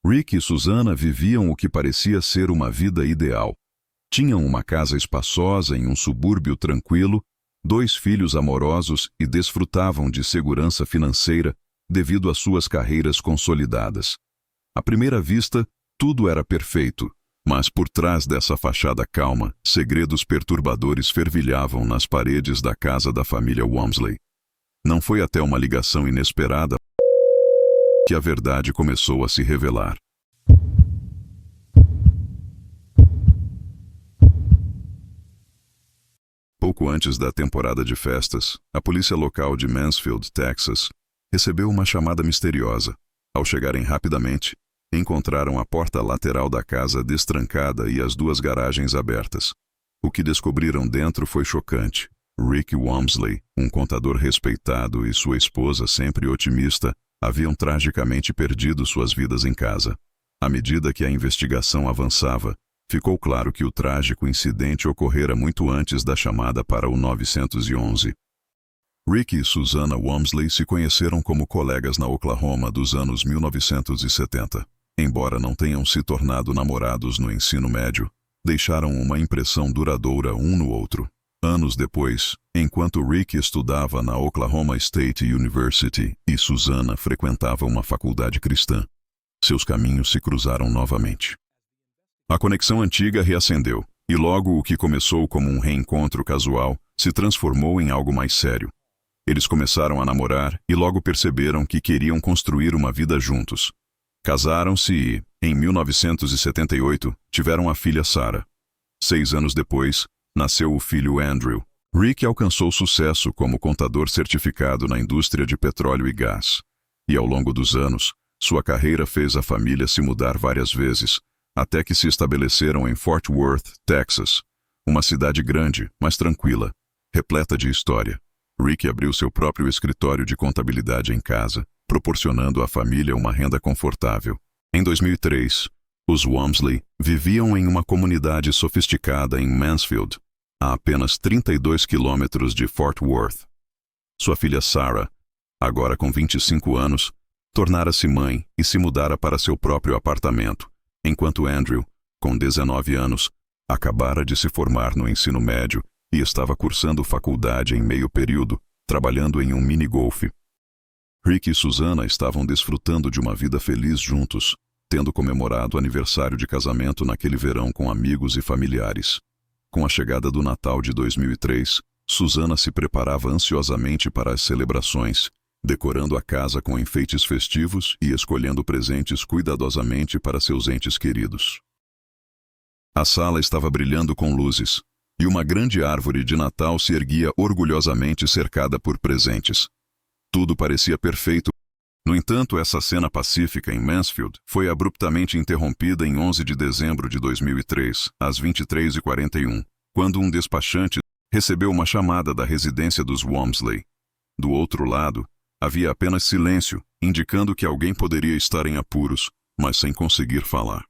Rick e Susana viviam o que parecia ser uma vida ideal. Tinham uma casa espaçosa em um subúrbio tranquilo, 2 filhos amorosos e desfrutavam de segurança financeira devido às suas carreiras consolidadas. À primeira vista, tudo era perfeito, mas por trás dessa fachada calma, segredos perturbadores fervilhavam nas paredes da casa da família Walmsley. Não foi até uma ligação inesperada que a verdade começou a se revelar. Pouco antes da temporada de festas, a polícia local de Mansfield, Texas, recebeu uma chamada misteriosa. Ao chegarem rapidamente, encontraram a porta lateral da casa destrancada e as 2 garagens abertas. O que descobriram dentro foi chocante. Rick Walmsley, um contador respeitado, e sua esposa, sempre otimista, haviam tragicamente perdido suas vidas em casa. À medida que a investigação avançava, ficou claro que o trágico incidente ocorrera muito antes da chamada para o 911. Rick e Susana Walmsley se conheceram como colegas na Oklahoma dos anos 1970. Embora não tenham se tornado namorados no ensino médio, deixaram uma impressão duradoura um no outro. Anos depois, enquanto Rick estudava na Oklahoma State University e Susana frequentava uma faculdade cristã, seus caminhos se cruzaram novamente. A conexão antiga reacendeu, e logo o que começou como um reencontro casual se transformou em algo mais sério. Eles começaram a namorar e logo perceberam que queriam construir uma vida juntos. Casaram-se e, em 1978, tiveram a filha Sarah. 6 anos depois, nasceu o filho Andrew. Rick alcançou sucesso como contador certificado na indústria de petróleo e gás. E ao longo dos anos, sua carreira fez a família se mudar várias vezes, até que se estabeleceram em Fort Worth, Texas, uma cidade grande, mas tranquila, repleta de história. Rick abriu seu próprio escritório de contabilidade em casa, proporcionando à família uma renda confortável. Em 2003, os Walmsley viviam em uma comunidade sofisticada em Mansfield, a apenas 32 quilômetros de Fort Worth. Sua filha Sarah, agora com 25 anos, tornara-se mãe e se mudara para seu próprio apartamento, enquanto Andrew, com 19 anos, acabara de se formar no ensino médio e estava cursando faculdade em meio período, trabalhando em um mini-golf. Rick e Susana estavam desfrutando de uma vida feliz juntos, tendo comemorado o aniversário de casamento naquele verão com amigos e familiares. Com a chegada do Natal de 2003, Susana se preparava ansiosamente para as celebrações, decorando a casa com enfeites festivos e escolhendo presentes cuidadosamente para seus entes queridos. A sala estava brilhando com luzes, e uma grande árvore de Natal se erguia orgulhosamente cercada por presentes. Tudo parecia perfeito. No entanto, essa cena pacífica em Mansfield foi abruptamente interrompida em 11 de dezembro de 2003, às 23h41, quando um despachante recebeu uma chamada da residência dos Walmsley. Do outro lado, havia apenas silêncio, indicando que alguém poderia estar em apuros, mas sem conseguir falar.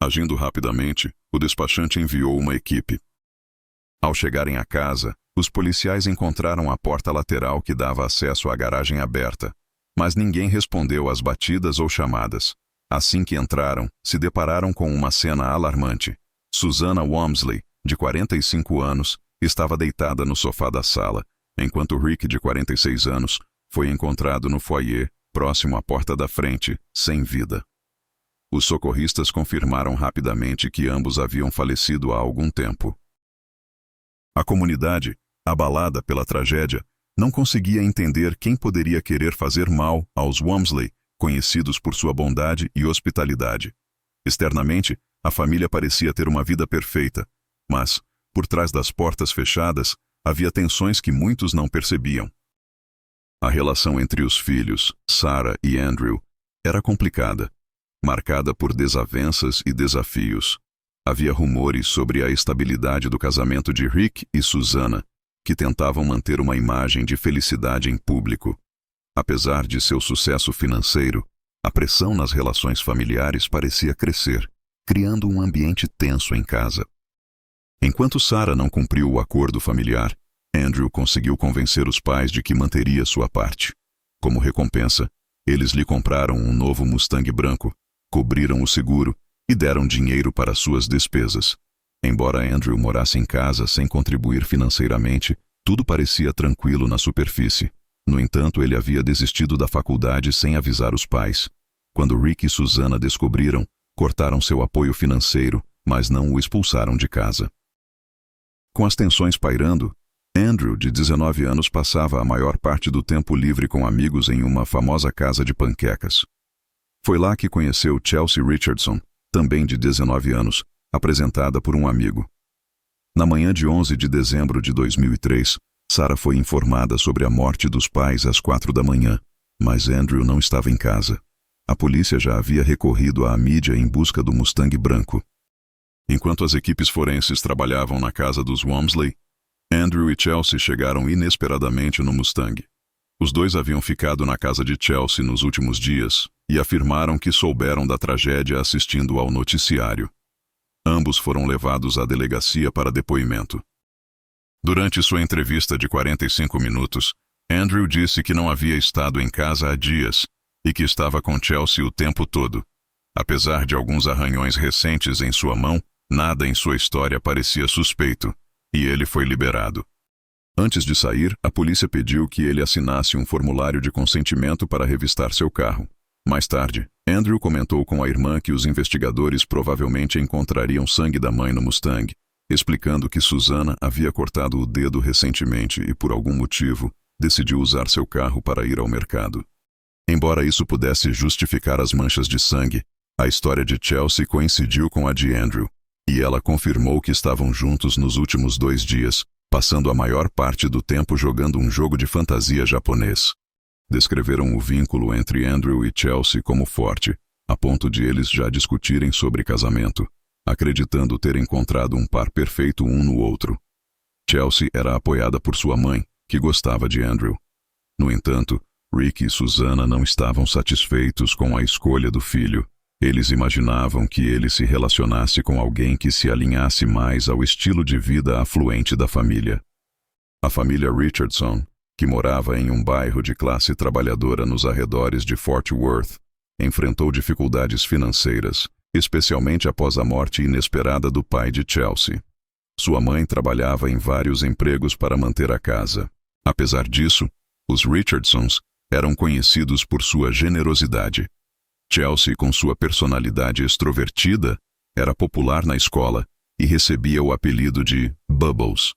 Agindo rapidamente, o despachante enviou uma equipe. Ao chegarem à casa, os policiais encontraram a porta lateral que dava acesso à garagem aberta, mas ninguém respondeu às batidas ou chamadas. Assim que entraram, se depararam com uma cena alarmante. Susana Walmsley, de 45 anos, estava deitada no sofá da sala, enquanto Rick, de 46 anos, foi encontrado no foyer, próximo à porta da frente, sem vida. Os socorristas confirmaram rapidamente que ambos haviam falecido há algum tempo. A comunidade, abalada pela tragédia, não conseguia entender quem poderia querer fazer mal aos Walmsley, conhecidos por sua bondade e hospitalidade. Externamente, a família parecia ter uma vida perfeita, mas, por trás das portas fechadas, havia tensões que muitos não percebiam. A relação entre os filhos, Sarah e Andrew, era complicada, marcada por desavenças e desafios. Havia rumores sobre a estabilidade do casamento de Rick e Susana, que tentavam manter uma imagem de felicidade em público. Apesar de seu sucesso financeiro, a pressão nas relações familiares parecia crescer, criando um ambiente tenso em casa. Enquanto Sarah não cumpriu o acordo familiar, Andrew conseguiu convencer os pais de que manteria sua parte. Como recompensa, eles lhe compraram um novo Mustang branco, cobriram o seguro e deram dinheiro para suas despesas. Embora Andrew morasse em casa sem contribuir financeiramente, tudo parecia tranquilo na superfície. No entanto, ele havia desistido da faculdade sem avisar os pais. Quando Rick e Susana descobriram, cortaram seu apoio financeiro, mas não o expulsaram de casa. Com as tensões pairando, Andrew, de 19 anos, passava a maior parte do tempo livre com amigos em uma famosa casa de panquecas. Foi lá que conheceu Chelsea Richardson, também de 19 anos, apresentada por um amigo. Na manhã de 11 de dezembro de 2003, Sarah foi informada sobre a morte dos pais às 4 da manhã, mas Andrew não estava em casa. A polícia já havia recorrido à mídia em busca do Mustang branco. Enquanto as equipes forenses trabalhavam na casa dos Walmsley, Andrew e Chelsea chegaram inesperadamente no Mustang. Os dois haviam ficado na casa de Chelsea nos últimos dias e afirmaram que souberam da tragédia assistindo ao noticiário. Ambos foram levados à delegacia para depoimento. Durante sua entrevista de 45 minutos, Andrew disse que não havia estado em casa há dias e que estava com Chelsea o tempo todo. Apesar de alguns arranhões recentes em sua mão, nada em sua história parecia suspeito, e ele foi liberado. Antes de sair, a polícia pediu que ele assinasse um formulário de consentimento para revistar seu carro. Mais tarde, Andrew comentou com a irmã que os investigadores provavelmente encontrariam sangue da mãe no Mustang, explicando que Susana havia cortado o dedo recentemente e, por algum motivo, decidiu usar seu carro para ir ao mercado. Embora isso pudesse justificar as manchas de sangue, a história de Chelsea coincidiu com a de Andrew, e ela confirmou que estavam juntos nos últimos 2 dias, passando a maior parte do tempo jogando um jogo de fantasia japonês. Descreveram o vínculo entre Andrew e Chelsea como forte, a ponto de eles já discutirem sobre casamento, acreditando ter encontrado um par perfeito um no outro. Chelsea era apoiada por sua mãe, que gostava de Andrew. No entanto, Rick e Susana não estavam satisfeitos com a escolha do filho. Eles imaginavam que ele se relacionasse com alguém que se alinhasse mais ao estilo de vida afluente da família. A família Richardson, que morava em um bairro de classe trabalhadora nos arredores de Fort Worth, enfrentou dificuldades financeiras, especialmente após a morte inesperada do pai de Chelsea. Sua mãe trabalhava em vários empregos para manter a casa. Apesar disso, os Richardsons eram conhecidos por sua generosidade. Chelsea, com sua personalidade extrovertida, era popular na escola e recebia o apelido de Bubbles.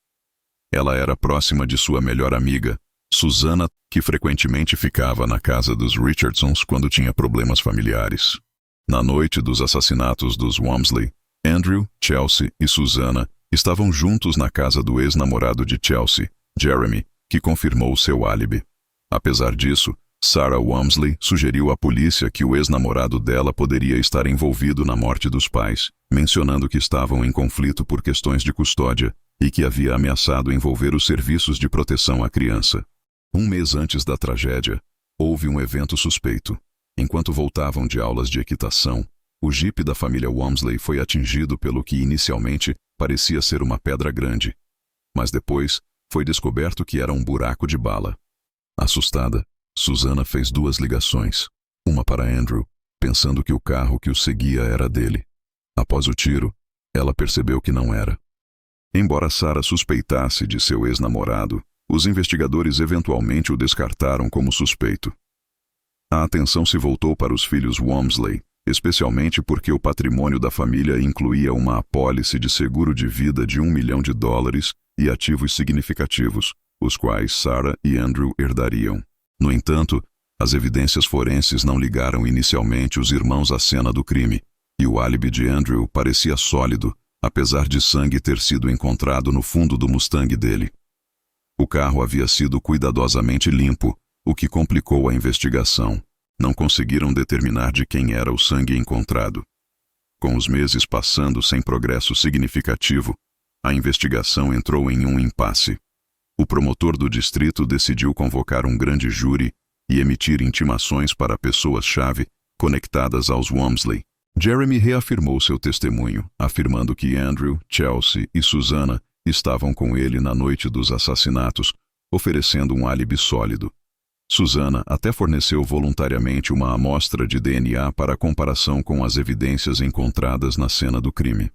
Ela era próxima de sua melhor amiga, Susana, que frequentemente ficava na casa dos Richardsons quando tinha problemas familiares. Na noite dos assassinatos dos Walmsley, Andrew, Chelsea e Susana estavam juntos na casa do ex-namorado de Chelsea, Jeremy, que confirmou seu álibi. Apesar disso, Sarah Walmsley sugeriu à polícia que o ex-namorado dela poderia estar envolvido na morte dos pais, mencionando que estavam em conflito por questões de custódia e que havia ameaçado envolver os serviços de proteção à criança. Um mês antes da tragédia, houve um evento suspeito. Enquanto voltavam de aulas de equitação, o jipe da família Walmsley foi atingido pelo que inicialmente parecia ser uma pedra grande. Mas depois, foi descoberto que era um buraco de bala. Assustada, Susana fez 2 ligações, uma para Andrew, pensando que o carro que o seguia era dele. Após o tiro, ela percebeu que não era. Embora Sarah suspeitasse de seu ex-namorado, os investigadores eventualmente o descartaram como suspeito. A atenção se voltou para os filhos Walmsley, especialmente porque o patrimônio da família incluía uma apólice de seguro de vida de $1 milhão e ativos significativos, os quais Sarah e Andrew herdariam. No entanto, as evidências forenses não ligaram inicialmente os irmãos à cena do crime, e o álibi de Andrew parecia sólido, apesar de sangue ter sido encontrado no fundo do Mustang dele. O carro havia sido cuidadosamente limpo, o que complicou a investigação. Não conseguiram determinar de quem era o sangue encontrado. Com os meses passando sem progresso significativo, a investigação entrou em um impasse. O promotor do distrito decidiu convocar um grande júri e emitir intimações para pessoas-chave conectadas aos Walmsley. Jeremy reafirmou seu testemunho, afirmando que Andrew, Chelsea e Susana estavam com ele na noite dos assassinatos, oferecendo um álibi sólido. Susana até forneceu voluntariamente uma amostra de DNA para comparação com as evidências encontradas na cena do crime.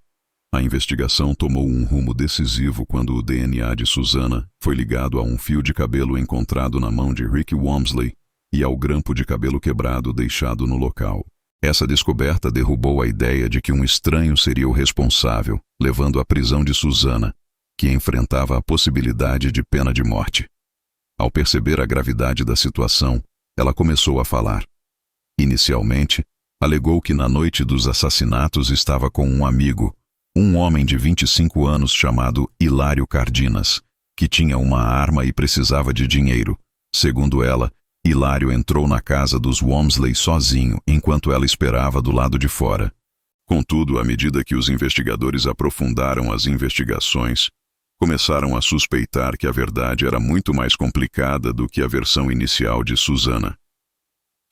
A investigação tomou um rumo decisivo quando o DNA de Susana foi ligado a um fio de cabelo encontrado na mão de Rick Walmsley e ao grampo de cabelo quebrado deixado no local. Essa descoberta derrubou a ideia de que um estranho seria o responsável, levando à prisão de Susana, que enfrentava a possibilidade de pena de morte. Ao perceber a gravidade da situação, ela começou a falar. Inicialmente, alegou que na noite dos assassinatos estava com um amigo, um homem de 25 anos chamado Hilário Cardinas, que tinha uma arma e precisava de dinheiro. Segundo ela, Hilário entrou na casa dos Walmsley sozinho, enquanto ela esperava do lado de fora. Contudo, à medida que os investigadores aprofundaram as investigações, começaram a suspeitar que a verdade era muito mais complicada do que a versão inicial de Susana.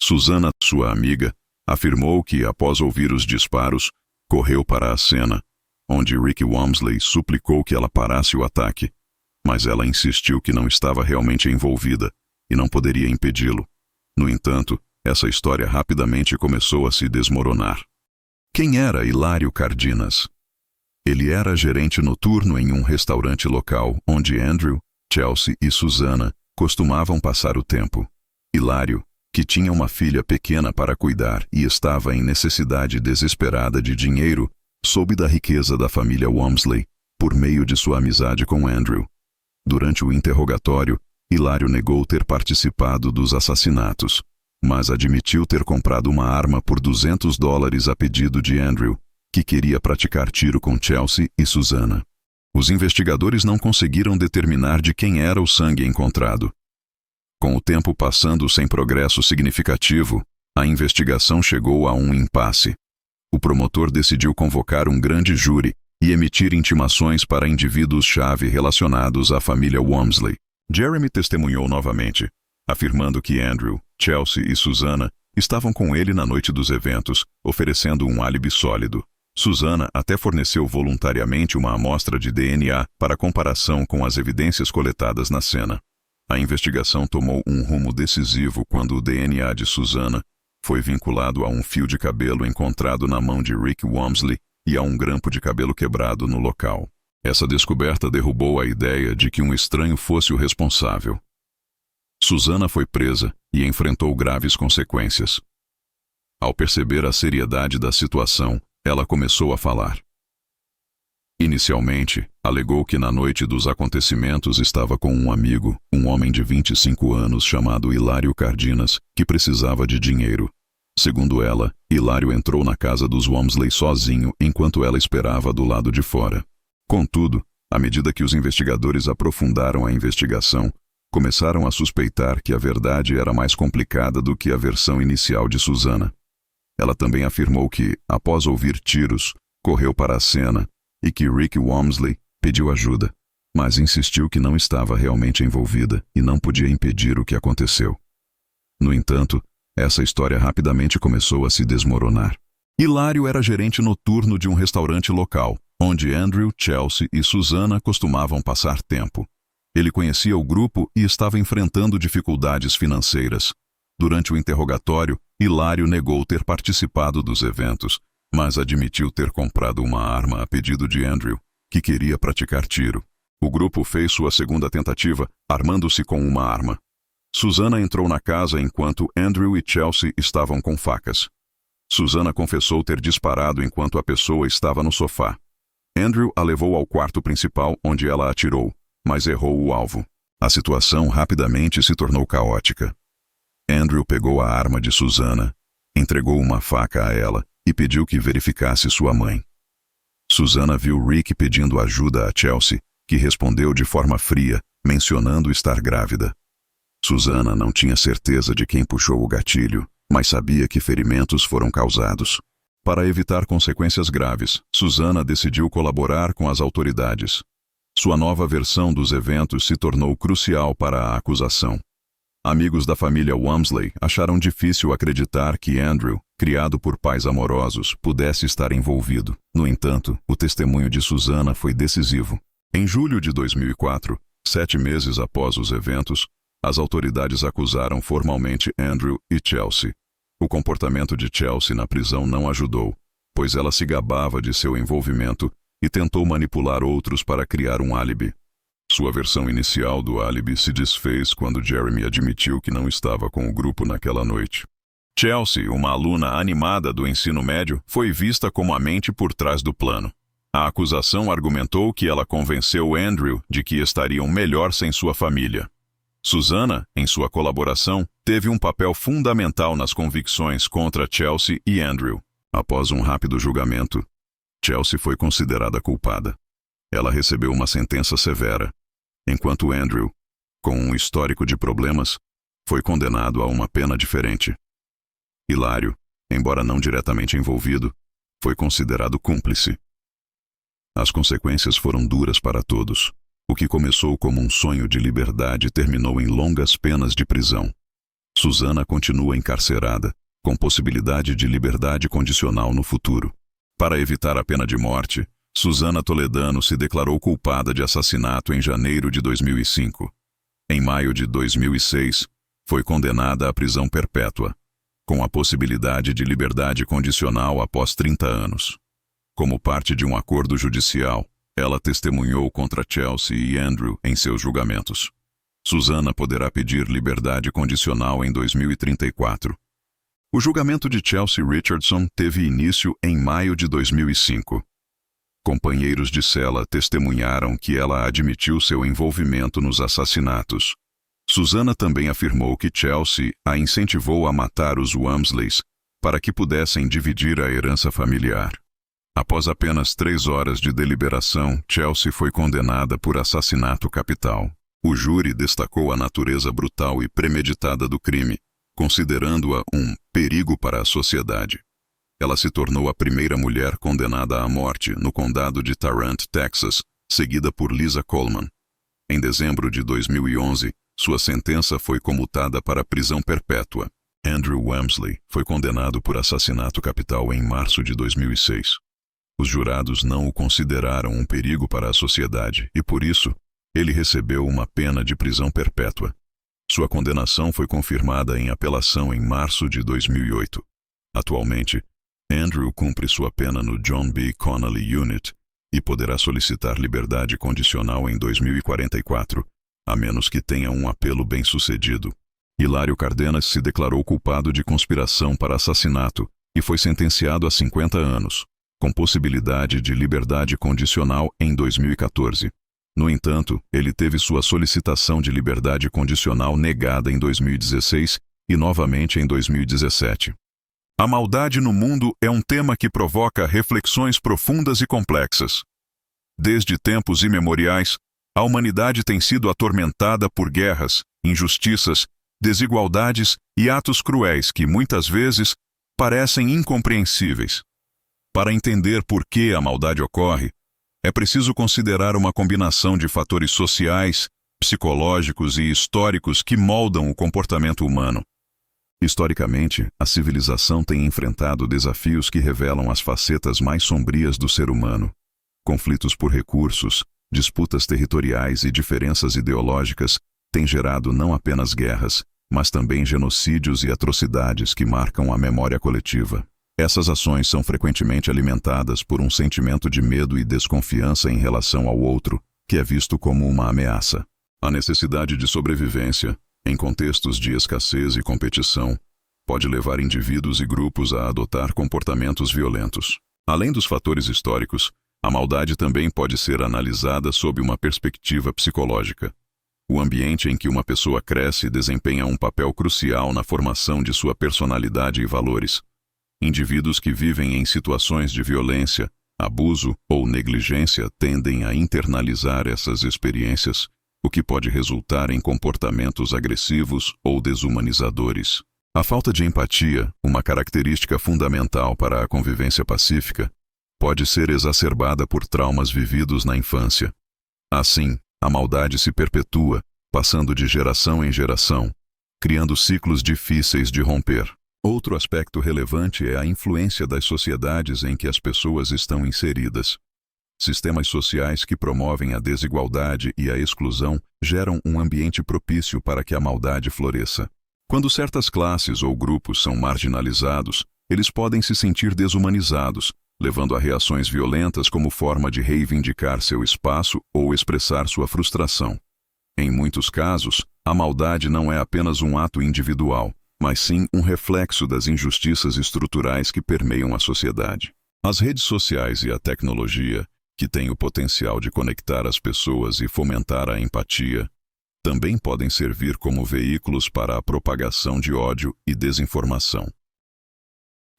Susana, sua amiga, afirmou que, após ouvir os disparos, correu para a cena, onde Rick Walmsley suplicou que ela parasse o ataque, mas ela insistiu que não estava realmente envolvida e não poderia impedi-lo. No entanto, essa história rapidamente começou a se desmoronar. Quem era Hilário Cardinas? Ele era gerente noturno em um restaurante local onde Andrew, Chelsea e Susana costumavam passar o tempo. Hilário, que tinha uma filha pequena para cuidar e estava em necessidade desesperada de dinheiro, soube da riqueza da família Walmsley por meio de sua amizade com Andrew. Durante o interrogatório, Hilário negou ter participado dos assassinatos, mas admitiu ter comprado uma arma por $200 a pedido de Andrew, que queria praticar tiro com Chelsea e Susana. Os investigadores não conseguiram determinar de quem era o sangue encontrado. Com o tempo passando sem progresso significativo, a investigação chegou a um impasse. O promotor decidiu convocar um grande júri e emitir intimações para indivíduos-chave relacionados à família Walmsley. Jeremy testemunhou novamente, afirmando que Andrew, Chelsea e Susana estavam com ele na noite dos eventos, oferecendo um álibi sólido. Susana até forneceu voluntariamente uma amostra de DNA para comparação com as evidências coletadas na cena. A investigação tomou um rumo decisivo quando o DNA de Susana foi vinculado a um fio de cabelo encontrado na mão de Rick Walmsley e a um grampo de cabelo quebrado no local. Essa descoberta derrubou a ideia de que um estranho fosse o responsável. Susana foi presa e enfrentou graves consequências. Ao perceber a seriedade da situação, ela começou a falar. Inicialmente, alegou que na noite dos acontecimentos estava com um amigo, um homem de 25 anos chamado Hilário Cardinas, que precisava de dinheiro. Segundo ela, Hilário entrou na casa dos Walmsley sozinho enquanto ela esperava do lado de fora. Contudo, à medida que os investigadores aprofundaram a investigação, começaram a suspeitar que a verdade era mais complicada do que a versão inicial de Susana. Ela também afirmou que, após ouvir tiros, correu para a cena e que Rick Walmsley pediu ajuda, mas insistiu que não estava realmente envolvida e não podia impedir o que aconteceu. No entanto, essa história rapidamente começou a se desmoronar. Hilário era gerente noturno de um restaurante local, onde Andrew, Chelsea e Susana costumavam passar tempo. Ele conhecia o grupo e estava enfrentando dificuldades financeiras. Durante o interrogatório, Hilário negou ter participado dos eventos, mas admitiu ter comprado uma arma a pedido de Andrew, que queria praticar tiro. O grupo fez sua segunda tentativa, armando-se com uma arma. Susana entrou na casa enquanto Andrew e Chelsea estavam com facas. Susana confessou ter disparado enquanto a pessoa estava no sofá. Andrew a levou ao quarto principal, onde ela atirou, mas errou o alvo. A situação rapidamente se tornou caótica. Andrew pegou a arma de Susana, entregou uma faca a ela e pediu que verificasse sua mãe. Susana viu Rick pedindo ajuda a Chelsea, que respondeu de forma fria, mencionando estar grávida. Susana não tinha certeza de quem puxou o gatilho, mas sabia que ferimentos foram causados. Para evitar consequências graves, Susana decidiu colaborar com as autoridades. Sua nova versão dos eventos se tornou crucial para a acusação. Amigos da família Walmsley acharam difícil acreditar que Andrew, criado por pais amorosos, pudesse estar envolvido. No entanto, o testemunho de Susana foi decisivo. Em julho de 2004, 7 meses após os eventos, As autoridades acusaram formalmente Andrew e Chelsea. O comportamento de Chelsea na prisão não ajudou, pois ela se gabava de seu envolvimento e tentou manipular outros para criar um álibi. Sua versão inicial do álibi se desfez quando Jeremy admitiu que não estava com o grupo naquela noite. Chelsea, uma aluna animada do ensino médio, foi vista como a mente por trás do plano. A acusação argumentou que ela convenceu Andrew de que estariam melhor sem sua família. Susana, em sua colaboração, teve um papel fundamental nas convicções contra Chelsea e Andrew. Após um rápido julgamento, Chelsea foi considerada culpada. Ela recebeu uma sentença severa, enquanto Andrew, com um histórico de problemas, foi condenado a uma pena diferente. Hilário, embora não diretamente envolvido, foi considerado cúmplice. As consequências foram duras para todos. O que começou como um sonho de liberdade terminou em longas penas de prisão. Susana continua encarcerada, com possibilidade de liberdade condicional no futuro. Para evitar a pena de morte, Susana Toledano se declarou culpada de assassinato em janeiro de 2005. Em maio de 2006, foi condenada à prisão perpétua, com a possibilidade de liberdade condicional após 30 anos. Como parte de um acordo judicial, ela testemunhou contra Chelsea e Andrew em seus julgamentos. Susana poderá pedir liberdade condicional em 2034. O julgamento de Chelsea Richardson teve início em maio de 2005. Companheiros de cela testemunharam que ela admitiu seu envolvimento nos assassinatos. Susana também afirmou que Chelsea a incentivou a matar os Wamsleys para que pudessem dividir a herança familiar. Após apenas 3 horas de deliberação, Chelsea foi condenada por assassinato capital. O júri destacou a natureza brutal e premeditada do crime, considerando-a um perigo para a sociedade. Ela se tornou a primeira mulher condenada à morte no condado de Tarrant, Texas, seguida por Lisa Coleman. Em dezembro de 2011, sua sentença foi comutada para prisão perpétua. Andrew Wamsley foi condenado por assassinato capital em março de 2006. Os jurados não o consideraram um perigo para a sociedade e, por isso, ele recebeu uma pena de prisão perpétua. Sua condenação foi confirmada em apelação em março de 2008. Atualmente, Andrew cumpre sua pena no John B. Connolly Unit e poderá solicitar liberdade condicional em 2044, a menos que tenha um apelo bem-sucedido. Hilário Cardenas se declarou culpado de conspiração para assassinato e foi sentenciado a 50 anos, com possibilidade de liberdade condicional em 2014. No entanto, ele teve sua solicitação de liberdade condicional negada em 2016 e novamente em 2017. A maldade no mundo é um tema que provoca reflexões profundas e complexas. Desde tempos imemoriais, a humanidade tem sido atormentada por guerras, injustiças, desigualdades e atos cruéis que, muitas vezes, parecem incompreensíveis. Para entender por que a maldade ocorre, é preciso considerar uma combinação de fatores sociais, psicológicos e históricos que moldam o comportamento humano. Historicamente, a civilização tem enfrentado desafios que revelam as facetas mais sombrias do ser humano. Conflitos por recursos, disputas territoriais e diferenças ideológicas têm gerado não apenas guerras, mas também genocídios e atrocidades que marcam a memória coletiva. Essas ações são frequentemente alimentadas por um sentimento de medo e desconfiança em relação ao outro, que é visto como uma ameaça. A necessidade de sobrevivência, em contextos de escassez e competição, pode levar indivíduos e grupos a adotar comportamentos violentos. Além dos fatores históricos, a maldade também pode ser analisada sob uma perspectiva psicológica. O ambiente em que uma pessoa cresce desempenha um papel crucial na formação de sua personalidade e valores. Indivíduos que vivem em situações de violência, abuso ou negligência tendem a internalizar essas experiências, o que pode resultar em comportamentos agressivos ou desumanizadores. A falta de empatia, uma característica fundamental para a convivência pacífica, pode ser exacerbada por traumas vividos na infância. Assim, a maldade se perpetua, passando de geração em geração, criando ciclos difíceis de romper. Outro aspecto relevante é a influência das sociedades em que as pessoas estão inseridas. Sistemas sociais que promovem a desigualdade e a exclusão geram um ambiente propício para que a maldade floresça. Quando certas classes ou grupos são marginalizados, eles podem se sentir desumanizados, levando a reações violentas como forma de reivindicar seu espaço ou expressar sua frustração. Em muitos casos, a maldade não é apenas um ato individual, mas sim um reflexo das injustiças estruturais que permeiam a sociedade. As redes sociais e a tecnologia, que têm o potencial de conectar as pessoas e fomentar a empatia, também podem servir como veículos para a propagação de ódio e desinformação.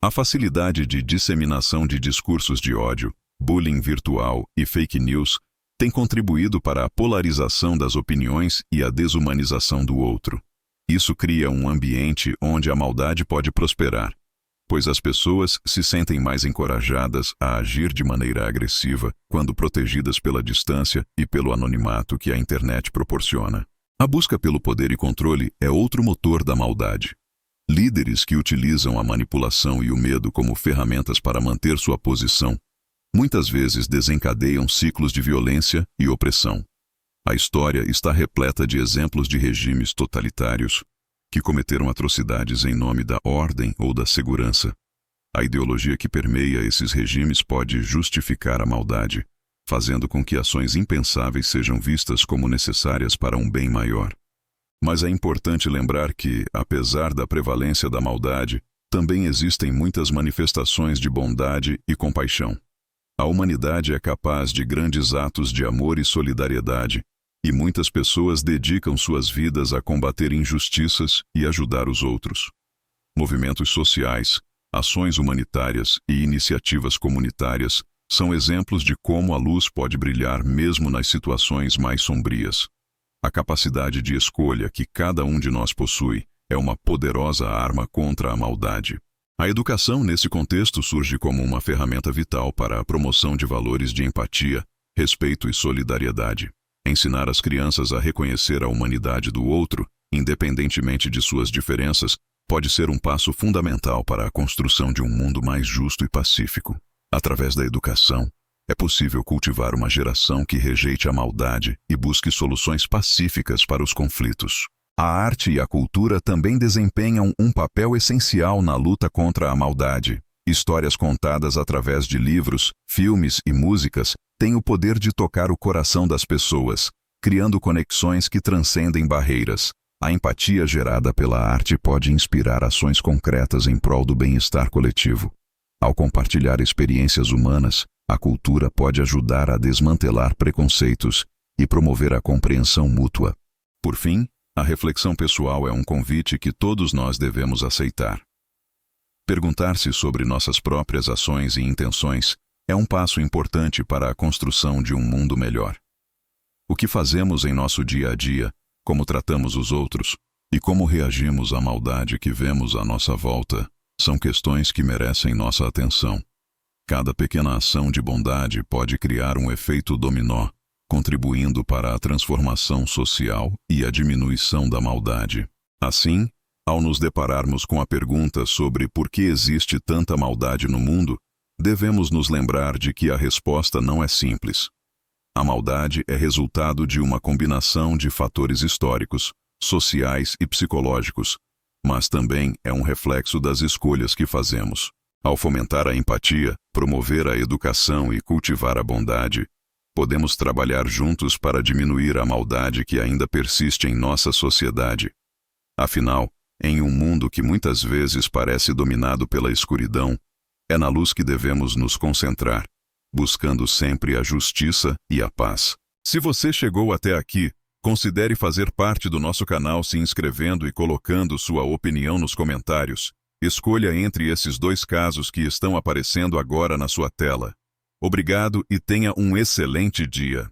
A facilidade de disseminação de discursos de ódio, bullying virtual e fake news tem contribuído para a polarização das opiniões e a desumanização do outro. Isso cria um ambiente onde a maldade pode prosperar, pois as pessoas se sentem mais encorajadas a agir de maneira agressiva quando protegidas pela distância e pelo anonimato que a internet proporciona. A busca pelo poder e controle é outro motor da maldade. Líderes que utilizam a manipulação e o medo como ferramentas para manter sua posição, muitas vezes desencadeiam ciclos de violência e opressão. A história está repleta de exemplos de regimes totalitários que cometeram atrocidades em nome da ordem ou da segurança. A ideologia que permeia esses regimes pode justificar a maldade, fazendo com que ações impensáveis sejam vistas como necessárias para um bem maior. Mas é importante lembrar que, apesar da prevalência da maldade, também existem muitas manifestações de bondade e compaixão. A humanidade é capaz de grandes atos de amor e solidariedade, e muitas pessoas dedicam suas vidas a combater injustiças e ajudar os outros. Movimentos sociais, ações humanitárias e iniciativas comunitárias são exemplos de como a luz pode brilhar mesmo nas situações mais sombrias. A capacidade de escolha que cada um de nós possui é uma poderosa arma contra a maldade. A educação, nesse contexto, surge como uma ferramenta vital para a promoção de valores de empatia, respeito e solidariedade. Ensinar as crianças a reconhecer a humanidade do outro, independentemente de suas diferenças, pode ser um passo fundamental para a construção de um mundo mais justo e pacífico. Através da educação, é possível cultivar uma geração que rejeite a maldade e busque soluções pacíficas para os conflitos. A arte e a cultura também desempenham um papel essencial na luta contra a maldade. Histórias contadas através de livros, filmes e músicas têm o poder de tocar o coração das pessoas, criando conexões que transcendem barreiras. A empatia gerada pela arte pode inspirar ações concretas em prol do bem-estar coletivo. Ao compartilhar experiências humanas, a cultura pode ajudar a desmantelar preconceitos e promover a compreensão mútua. Por fim, a reflexão pessoal é um convite que todos nós devemos aceitar. Perguntar-se sobre nossas próprias ações e intenções é um passo importante para a construção de um mundo melhor. O que fazemos em nosso dia a dia, como tratamos os outros e como reagimos à maldade que vemos à nossa volta, são questões que merecem nossa atenção. Cada pequena ação de bondade pode criar um efeito dominó, contribuindo para a transformação social e a diminuição da maldade. Assim, ao nos depararmos com a pergunta sobre por que existe tanta maldade no mundo, devemos nos lembrar de que a resposta não é simples. A maldade é resultado de uma combinação de fatores históricos, sociais e psicológicos, mas também é um reflexo das escolhas que fazemos. Ao fomentar a empatia, promover a educação e cultivar a bondade, podemos trabalhar juntos para diminuir a maldade que ainda persiste em nossa sociedade. Afinal, em um mundo que muitas vezes parece dominado pela escuridão, é na luz que devemos nos concentrar, buscando sempre a justiça e a paz. Se você chegou até aqui, considere fazer parte do nosso canal se inscrevendo e colocando sua opinião nos comentários. Escolha entre esses dois casos que estão aparecendo agora na sua tela. Obrigado e tenha um excelente dia.